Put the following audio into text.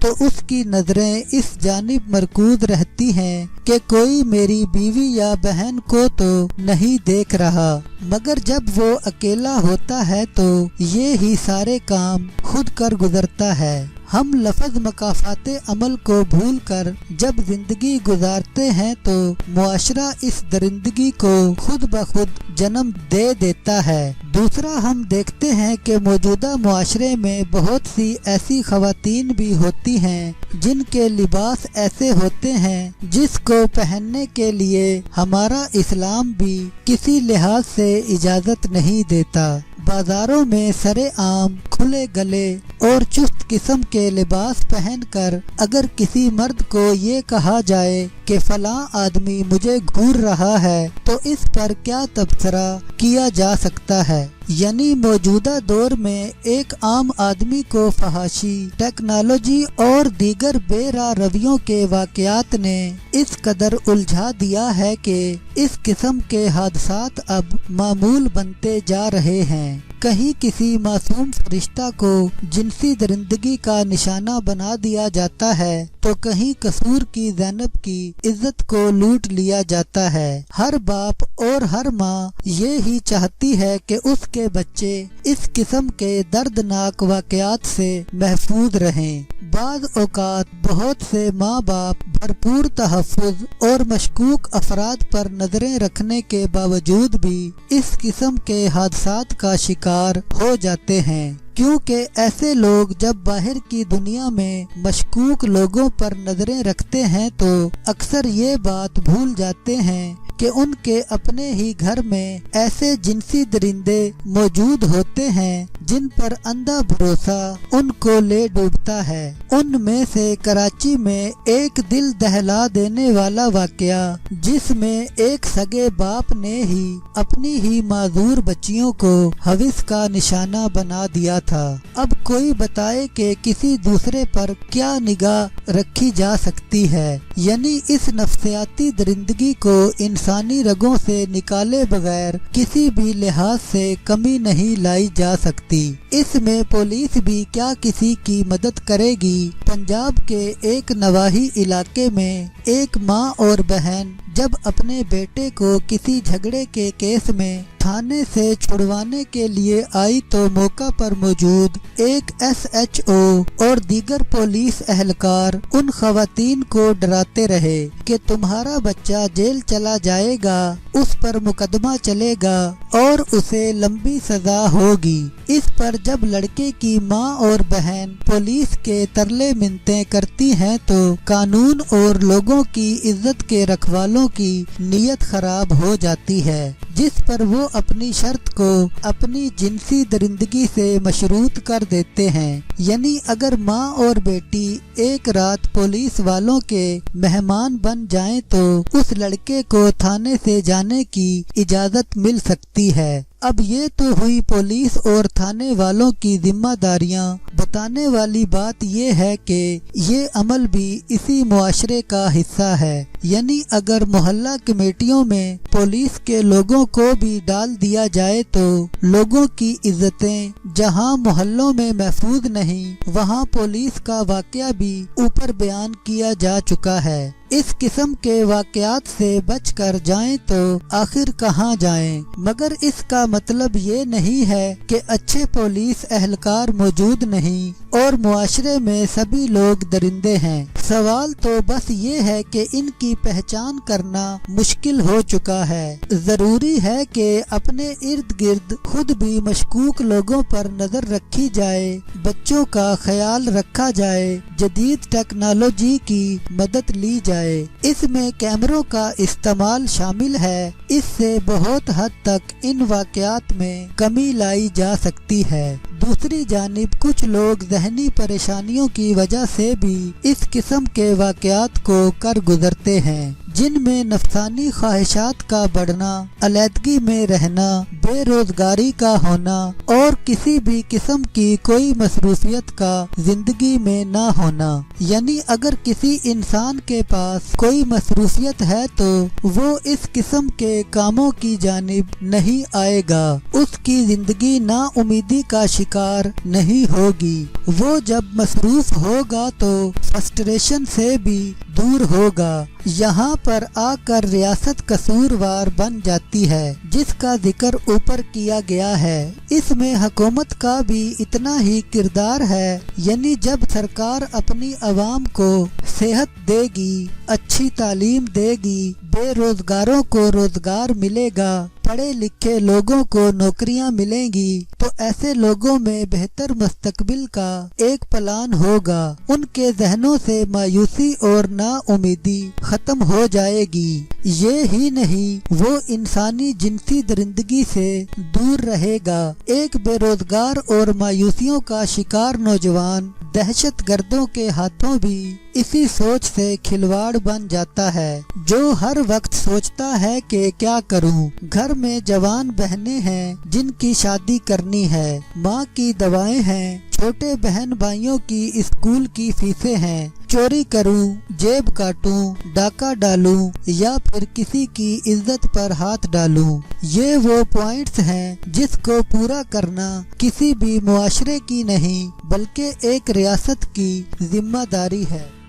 تو اس کی نظریں اس جانب مرکوز رہتی ہیں کہ کوئی میری بیوی یا بہن کو تو نہیں دیکھ رہا، مگر جب وہ اکیلا ہوتا ہے تو یہ ہی سارے کام خود کر گزرتا ہے۔ ہم لفظ مکافات عمل کو بھول کر جب زندگی گزارتے ہیں تو معاشرہ اس درندگی کو خود بخود جنم دے دیتا ہے۔ دوسرا، ہم دیکھتے ہیں کہ موجودہ معاشرے میں بہت سی ایسی خواتین بھی ہوتی ہیں جن کے لباس ایسے ہوتے ہیں جس کو پہننے کے لیے ہمارا اسلام بھی کسی لحاظ سے اجازت نہیں دیتا۔ بازاروں میں سرے عام کھلے گلے اور چست قسم کے لباس پہن کر اگر کسی مرد کو یہ کہا جائے کہ فلاں آدمی مجھے گھور رہا ہے تو اس پر کیا تبصرہ کیا جا سکتا ہے؟ یعنی موجودہ دور میں ایک عام آدمی کو فحاشی، ٹیکنالوجی اور دیگر بے راہ رویوں کے واقعات نے اس قدر الجھا دیا ہے کہ اس قسم کے حادثات اب معمول بنتے جا رہے ہیں۔ کہیں کسی معصوم فرشتہ کو جنسی درندگی کا نشانہ بنا دیا جاتا ہے تو کہیں قصور کی زینب کی عزت کو لوٹ لیا جاتا ہے۔ ہر باپ اور ہر ماں یہ ہی چاہتی ہے کہ اس کے بچے اس قسم کے دردناک واقعات سے محفوظ رہیں۔ بعض اوقات بہت سے ماں باپ بھرپور تحفظ اور مشکوک افراد پر نظریں رکھنے کے باوجود بھی اس قسم کے حادثات کا شکار ہو جاتے ہیں، کیونکہ ایسے لوگ جب باہر کی دنیا میں مشکوک لوگوں پر نظریں رکھتے ہیں تو اکثر یہ بات بھول جاتے ہیں کہ ان کے اپنے ہی گھر میں ایسے جنسی درندے موجود ہوتے ہیں جن پر اندھا بھروسہ ان کو لے ڈوبتا ہے۔ ان میں سے کراچی میں ایک دل دہلا دینے والا واقعہ جس میں ایک سگے باپ نے ہی اپنی ہی معذور بچیوں کو ہوس کا نشانہ بنا دیا تھا۔ اب کوئی بتائے کہ کسی دوسرے پر کیا نگاہ رکھی جا سکتی ہے؟ یعنی اس نفسیاتی درندگی کو انسانی رگوں سے نکالے بغیر کسی بھی لحاظ سے کمی نہیں لائی جا سکتی۔ اس میں پولیس بھی کیا کسی کی مدد کرے گی؟ پنجاب کے ایک نواحی علاقے میں ایک ماں اور بہن جب اپنے بیٹے کو کسی جھگڑے کے کیس میں تھانے سے چھڑوانے کے لیے آئی تو موقع پر موجود ایک SHO اور دیگر پولیس اہلکار ان خواتین کو ڈراتے رہے کہ تمہارا بچہ جیل چلا جائے گا، اس پر مقدمہ چلے گا اور اسے لمبی سزا ہوگی۔ اس پر جب لڑکے کی ماں اور بہن پولیس کے ترلے منتیں کرتی ہیں تو قانون اور لوگوں کی عزت کے رکھوالوں کی نیت خراب ہو جاتی ہے، جس پر وہ اپنی شرط کو اپنی جنسی درندگی سے مشروط کر دیتے ہیں۔ یعنی اگر ماں اور بیٹی ایک رات پولیس والوں کے مہمان بن جائیں تو اس لڑکے کو تھانے سے جانے کی اجازت مل سکتی ہے۔ اب یہ تو ہوئی پولیس اور تھانے والوں کی ذمہ داریاں۔ بتانے والی بات یہ ہے کہ یہ عمل بھی اسی معاشرے کا حصہ ہے۔ یعنی اگر محلہ کمیٹیوں میں پولیس کے لوگوں کو بھی ڈال دیا جائے تو لوگوں کی عزتیں جہاں محلوں میں محفوظ نہیں، وہاں پولیس کا واقعہ بھی اوپر بیان کیا جا چکا ہے۔ اس قسم کے واقعات سے بچ کر جائیں تو آخر کہاں جائیں؟ مگر اس کا مطلب یہ نہیں ہے کہ اچھے پولیس اہلکار موجود نہیں اور معاشرے میں سبھی لوگ درندے ہیں۔ سوال تو بس یہ ہے کہ ان کی پہچان کرنا مشکل ہو چکا ہے۔ ضروری ہے کہ اپنے ارد گرد خود بھی مشکوک لوگوں پر نظر رکھی جائے، بچوں کا خیال رکھا جائے، جدید ٹیکنالوجی کی مدد لی جائے۔ اس میں کیمروں کا استعمال شامل ہے۔ اس سے بہت حد تک ان واقعات میں کمی لائی جا سکتی ہے۔ دوسری جانب کچھ لوگ ذہنی پریشانیوں کی وجہ سے بھی اس قسم کے واقعات کو کر گزرتے ہیں، جن میں نفسانی خواہشات کا بڑھنا، علیحدگی میں رہنا، بے روزگاری کا ہونا اور کسی بھی قسم کی کوئی مصروفیت کا زندگی میں نہ ہونا۔ یعنی اگر کسی انسان کے پاس کوئی مصروفیت ہے تو وہ اس قسم کے کاموں کی جانب نہیں آئے گا، اس کی زندگی نا امیدی کا شکار نہیں ہوگی۔ وہ جب مصروف ہوگا تو فرسٹریشن سے بھی دور ہوگا۔ یہاں پر آ کر ریاست قصوروار بن جاتی ہے، جس کا ذکر اوپر کیا گیا ہے۔ اس میں حکومت کا بھی اتنا ہی کردار ہے، یعنی جب سرکار اپنی عوام کو صحت دے گی، اچھی تعلیم دے گی، بے روزگاروں کو روزگار ملے گا، پڑھے لکھے لوگوں کو نوکریاں ملیں گی، تو ایسے لوگوں میں بہتر مستقبل کا ایک پلان ہوگا۔ ان کے ذہنوں سے مایوسی اور نا امیدی ختم ہو جائے گی۔ یہ ہی نہیں، وہ انسانی جنسی درندگی سے دور رہے گا۔ ایک بے روزگار اور مایوسیوں کا شکار نوجوان دہشت گردوں کے ہاتھوں بھی اسی سوچ سے کھلواڑ بن جاتا ہے، جو ہر وقت سوچتا ہے کہ کیا کروں۔ گھر میں جوان بہنیں ہیں جن کی شادی کرنی ہے، ماں کی دوائیں ہیں، چھوٹے بہن بھائیوں کی اسکول کی فیسیں ہیں۔ چوری کروں، جیب کاٹوں، ڈاکہ ڈالوں یا پھر کسی کی عزت پر ہاتھ ڈالوں، یہ وہ پوائنٹس ہیں جس کو پورا کرنا کسی بھی معاشرے کی نہیں بلکہ ایک ریاست کی ذمہ داری ہے۔